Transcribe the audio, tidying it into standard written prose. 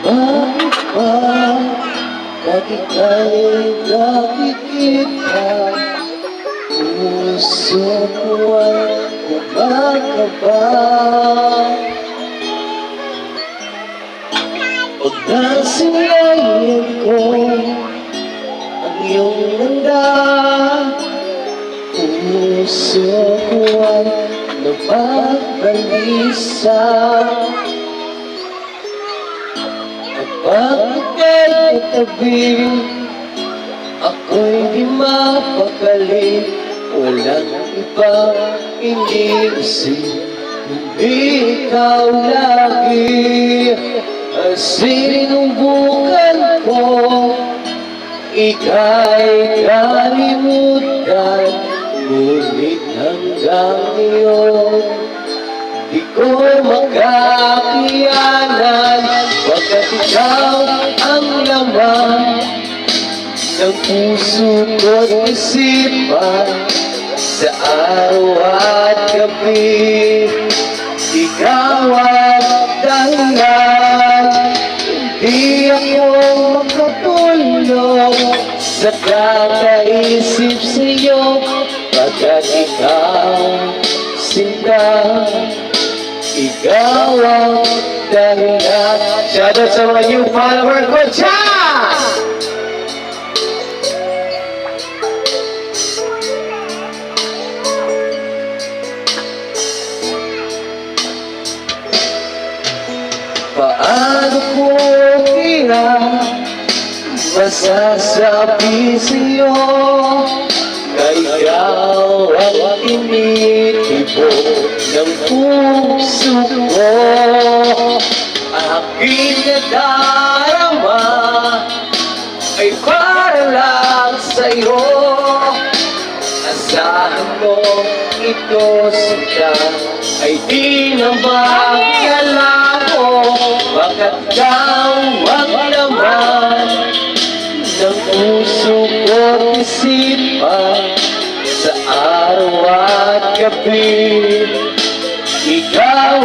Bakit ba pag ika'y nakikita, puso ko ay kumakaba? Pag nasinayan ko ang iyong ganda, puso ko ay napabalisa. Kapag ika'y katabi, ako'y di mapakali. Walang ibang iniisip, hindi ikaw lagi. Ang sinubukan ko, ika'y kalimutan, ngunit hanggang ngayon di ko makakiyanan, pagkat ikaw ang laman ng puso ko't isipan sa araw at gabi. Ikaw ang dahilan, di ako makatulog sa kakaisip sa'yo, pagkat ikaw sinta. Ikaw ang dahilan. Shoutout sa mga new follower ko, Cha! Paano ko kaya masasabi sa'yo na ikaw ang tinitibok ng puso ko? Aking nadarama ay para lang sa'yo. Asahan mo ito sila ay di na mag-alamo, pagkat ikaw ang laman ng puso ko't isipan sa araw at gabi. Ikaw